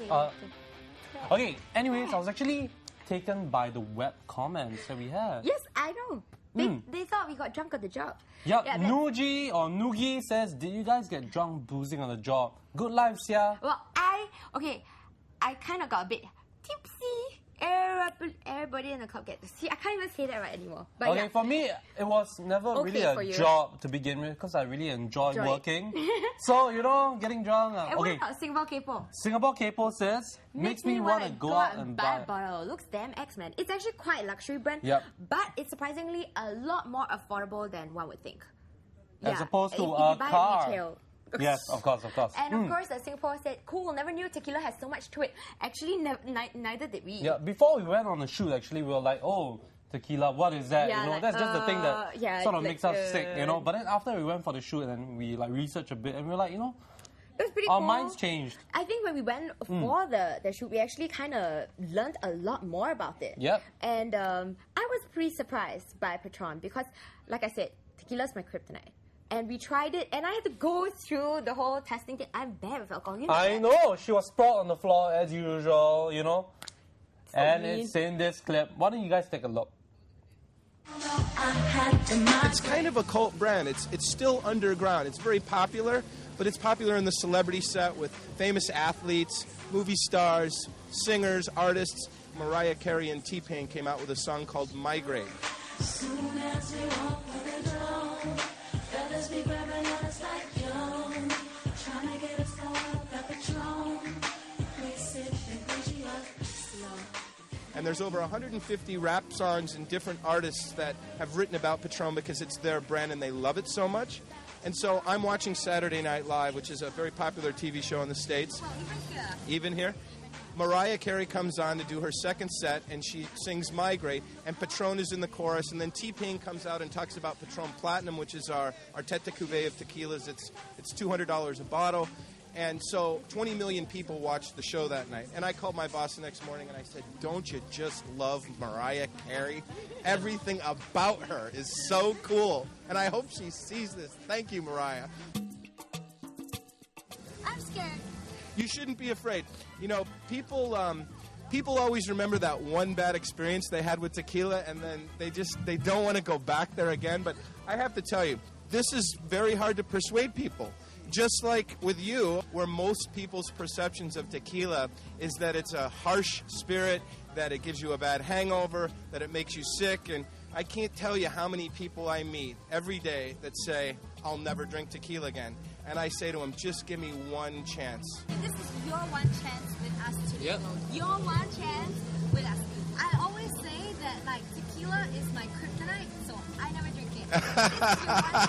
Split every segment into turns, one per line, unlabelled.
Okay, anyways, I was actually taken by the web comments that we had.
Yes, I know. They thought we got drunk on the job.
Yep, yeah, Nuji or Noogie says, did you guys get drunk boozing on the job? Good life, yeah.
Well, I kind of got a bit tipsy. Everybody in the club gets. See, I can't even say that right anymore. But
okay, for me, it was never really a job to begin with because I really enjoy working. So, you know, getting drunk.
What about Singapore Kpo?
Singapore Kpo says, makes me want to go out and buy
a bottle. Looks damn X-Men. It's actually quite a luxury brand, but it's surprisingly a lot more affordable than one would think.
As opposed to a car.
Retail.
Yes, of course.
And of course, Singapore said, cool, never knew tequila has so much to it. Actually, neither did we.
Yeah, before we went on the shoot, actually, we were like, oh, tequila, what is that?
Yeah,
you know,
like,
that's just the thing that sort of makes us sick, you know. But then after we went for the shoot and then we like researched a bit and we were like, you know,
it was pretty
our
cool.
minds changed.
I think when we went for the shoot, we actually kind of learned a lot more about it.
Yep.
And I was pretty surprised by Patron because, like I said, tequila's my kryptonite. And we tried it, and I had to go through the whole testing thing. I'm bad with alcohol. You know
I know. She was sprawled on the floor as usual, you know. And it's in this clip. Why don't you guys take a look?
It's kind of a cult brand. It's still underground. It's very popular, but it's popular in the celebrity set with famous athletes, movie stars, singers, artists. Mariah Carey and T-Pain came out with a song called Migrate. And there's over 150 rap songs and different artists that have written about Patron because it's their brand and they love it so much. And so I'm watching Saturday Night Live, which is a very popular TV show in the States.
Well,
even here. Mariah Carey comes on to do her second set, and she sings Migrate, and Patron is in the chorus, and then T-Pain comes out and talks about Patron Platinum, which is our tete de cuvee of tequilas. It's $200 a bottle. And so 20 million people watched the show that night. And I called my boss the next morning and I said, don't you just love Mariah Carey? Everything about her is so cool. And I hope she sees this. Thank you, Mariah.
I'm scared.
You shouldn't be afraid. You know, people always remember that one bad experience they had with tequila and then they don't want to go back there again. But I have to tell you, this is very hard to persuade people. Just like with you, where most people's perceptions of tequila is that it's a harsh spirit, that it gives you a bad hangover, that it makes you sick. And I can't tell you how many people I meet every day that say, I'll never drink tequila again. And I say to them, just give me one chance.
This is your one chance with us today.
Yep.
Your one chance with us. I always say that, like, tequila is my kryptonite, so I never drink it.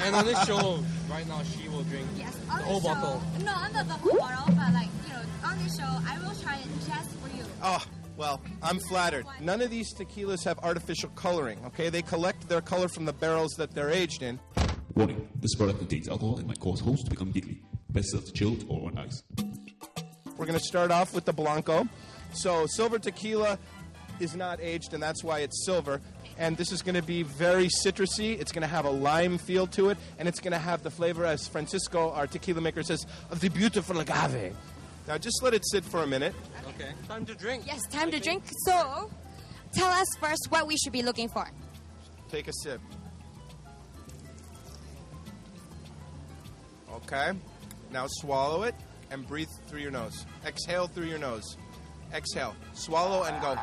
And on this show, right now, she will drink
the
whole bottle.
No, not the whole bottle, but, like, you know, on this show, I will try it just for you.
Oh, well, I'm flattered. None of these tequilas have artificial coloring, okay? They collect their color from the barrels that they're aged in.
Warning, this product contains alcohol and might cause hosts to become giggly. Best served chilled or on ice.
We're going to start off with the Blanco. So silver tequila is not aged, and that's why it's silver. And this is going to be very citrusy. It's going to have a lime feel to it, and it's going to have the flavor, as Francisco, our tequila maker, says, of the beautiful agave. Now, just let it sit for a minute.
Okay. Time to drink.
Yes, time to drink. So, tell us first what we should be looking for.
Take a sip. Okay. Now swallow it and breathe through your nose. Exhale through your nose. Exhale. Swallow and go.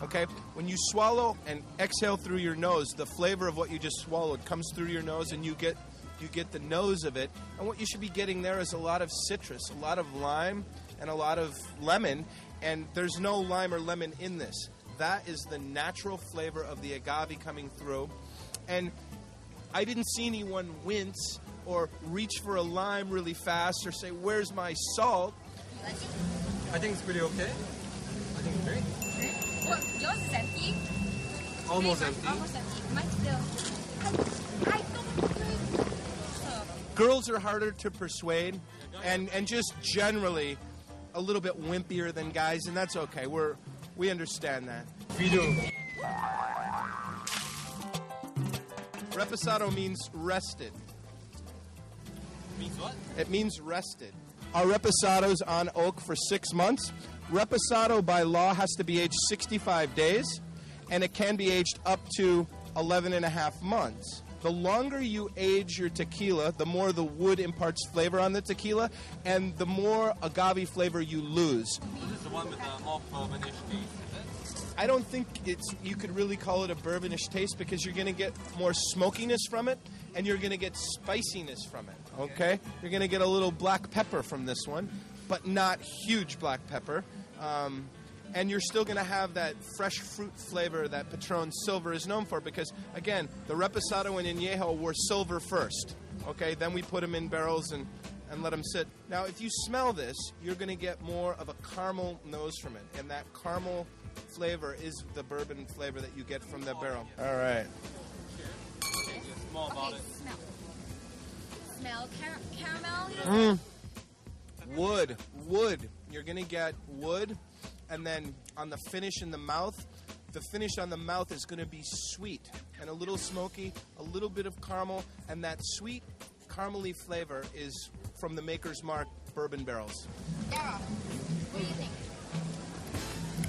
Okay? When you swallow and exhale through your nose, the flavor of what you just swallowed comes through your nose and you get the nose of it. And what you should be getting there is a lot of citrus, a lot of lime, and a lot of lemon. And there's no lime or lemon in this. That is the natural flavor of the agave coming through. And I didn't see anyone wince or reach for a lime really fast or say, where's my salt?
I think it's pretty okay. I think it's great.
Well, yours is empty.
Almost empty.
Almost empty. Mine's still. I don't drink. So.
Girls are harder to persuade and just generally a little bit wimpier than guys, and that's okay. We understand that.
We do.
Reposado means rested.
Means what?
It means rested. Our Reposado's on oak for 6 months. Reposado by law has to be aged 65 days, and it can be aged up to 11 and a half months. The longer you age your tequila, the more the wood imparts flavor on the tequila, and the more agave flavor you lose.
This is the one with the more bourbonish taste.
I don't think you could really call it a bourbonish taste because you're going to get more smokiness from it, and you're going to get spiciness from it, okay? You're going to get a little black pepper from this one, but not huge black pepper. And you're still going to have that fresh fruit flavor that Patron Silver is known for because, again, the Reposado and Añejo were silver first, okay? Then we put them in barrels and let them sit. Now, if you smell this, you're going to get more of a caramel nose from it, and that caramel flavor is the bourbon flavor that you get from the barrel. All right.
Okay, smell. Smell caramel.
Wood. You're going to get wood, and then on the finish in the mouth, the finish on the mouth is going to be sweet and a little smoky, a little bit of caramel, and that sweet caramely flavor is from the Maker's Mark bourbon barrels.
Daryl, what do you think?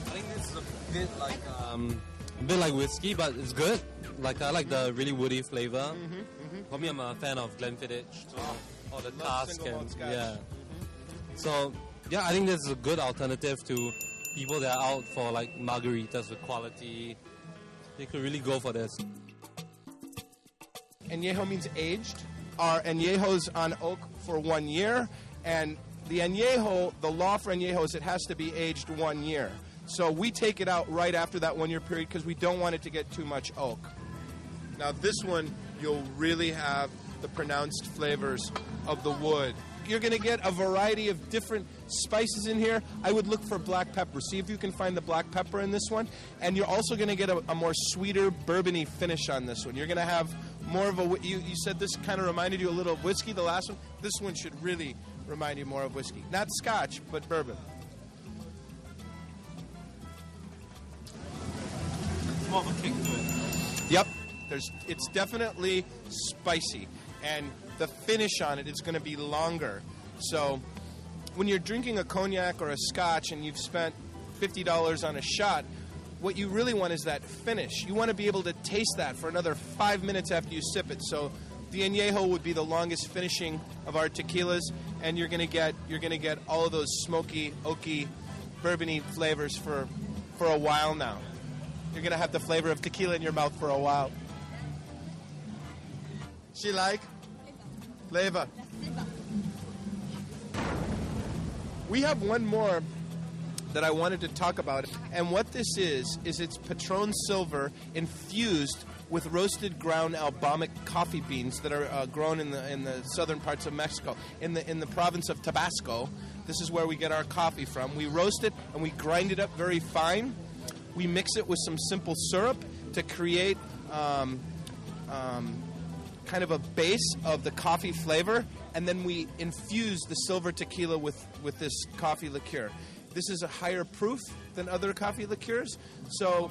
I think this is a bit like whiskey, but it's good. Like I like the really woody flavor. For me, I'm a fan of Glenfiddich, or the cask, and yeah. So yeah, I think this is a good alternative to people that are out for like margaritas with quality. They could really go for this.
Añejo means aged. Our Añejo's on oak for 1 year, and the Añejo, the law for Añejo is it has to be aged 1 year. So we take it out right after that 1 year period because we don't want it to get too much oak. Now this one, you'll really have the pronounced flavors of the wood. You're going to get a variety of different spices in here. I would look for black pepper. See if you can find the black pepper in this one. And you're also going to get a more sweeter, bourbony finish on this one. You're going to have more of a... You said this kind of reminded you a little of whiskey, the last one. This one should really remind you more of whiskey. Not scotch, but bourbon.
More of a kick to it.
Yep. It's definitely spicy. And the finish on it is going to be longer. So when you're drinking a cognac or a scotch and you've spent $50 on a shot, what you really want is that finish. You want to be able to taste that for another 5 minutes after you sip it. So the Añejo would be the longest finishing of our tequilas, and you're going to get all of those smoky, oaky, bourbony flavors for a while now. You're going to have the flavor of tequila in your mouth for a while. She like? Flavor. We have one more that I wanted to talk about. And what this is it's Patron Silver infused with roasted ground albamic coffee beans that are grown in the southern parts of Mexico. In the province of Tabasco, this is where we get our coffee from. We roast it and we grind it up very fine. We mix it with some simple syrup to create kind of a base of the coffee flavor, and then we infuse the silver tequila with this coffee liqueur. This is a higher proof than other coffee liqueurs. So,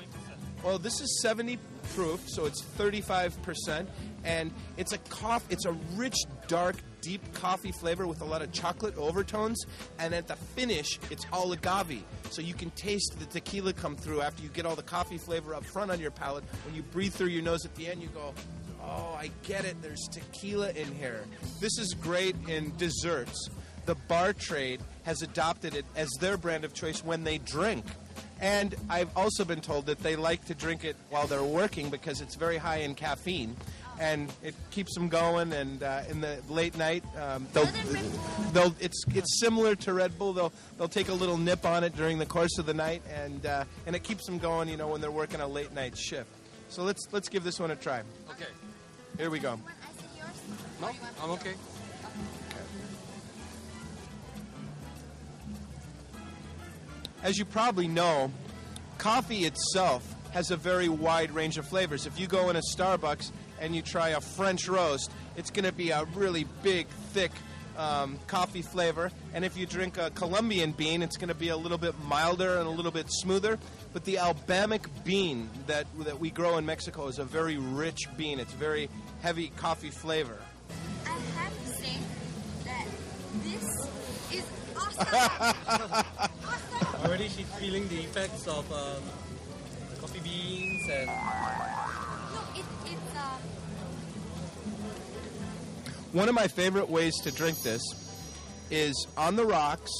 well, this is 70 proof, so it's 35%, and it's a rich, dark, deep coffee flavor with a lot of chocolate overtones, and at the finish, it's all agave. So you can taste the tequila come through after you get all the coffee flavor up front on your palate. When you breathe through your nose at the end, you go, oh, I get it. There's tequila in here. This is great in desserts. The bar trade has adopted it as their brand of choice when they drink. And I've also been told that they like to drink it while they're working because it's very high in caffeine. And it keeps them going. And in the late night, it's similar to Red Bull. They'll take a little nip on it during the course of the night, and it keeps them going, when they're working a late night shift. So let's give this one a try.
Okay.
Here we go.
I see yours?
No, I'm okay.
As you probably know, coffee itself has a very wide range of flavors. If you go in a Starbucks and you try a French roast, it's going to be a really big, thick coffee flavor. And if you drink a Colombian bean, it's going to be a little bit milder and a little bit smoother. But the albamic bean that we grow in Mexico is a very rich bean. It's very heavy coffee flavor.
I have to say that this is awesome. Awesome.
Already she's feeling the effects of coffee beans and...
No, it's
One of my favorite ways to drink this is on the rocks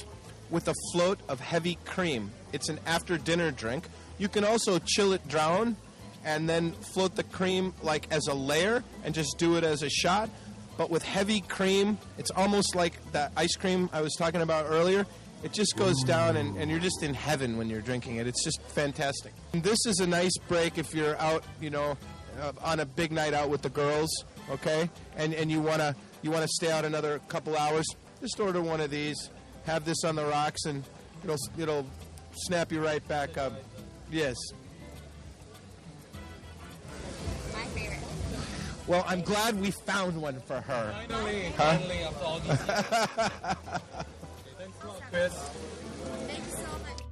with a float of heavy cream. It's an after-dinner drink. You can also chill it down and then float the cream like as a layer and just do it as a shot. But with heavy cream, it's almost like that ice cream I was talking about earlier. It just goes down and you're just in heaven when you're drinking it. It's just fantastic. And this is a nice break if you're out, on a big night out with the girls, okay? And you wanna stay out another couple hours. Just order one of these, have this on the rocks, and it'll snap you right back up. Yes.
my favorite.
Well, I'm glad we found one for her.
Finally, after all these years. Okay, thanks a lot, Chris.
Thank you so much.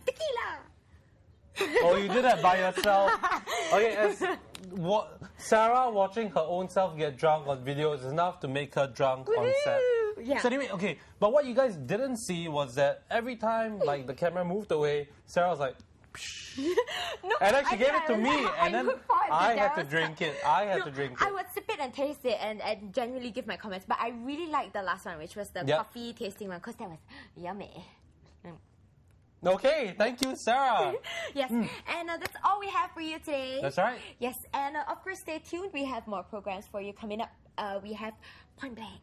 Tequila!
Oh, you did that by yourself. Okay, Sarah watching her own self get drunk on videos is enough to make her drunk on set.
Woohoo! Yeah.
So anyway, okay, but what you guys didn't see was that every time like the camera moved away, Sarah was like,
No,
and then she gave it to me,
I
and then
looked forward to
I had
that.
to drink it. I had
No,
to drink
I
it.
would sip it and taste it and genuinely give my comments. But I really liked the last one, which was the
Yep.
coffee tasting one, because that was yummy.
Okay, thank you, Sarah.
Yes, and that's all we have for you today.
That's right.
Yes, and of course, stay tuned. We have more programs for you coming up. We have Point Blank.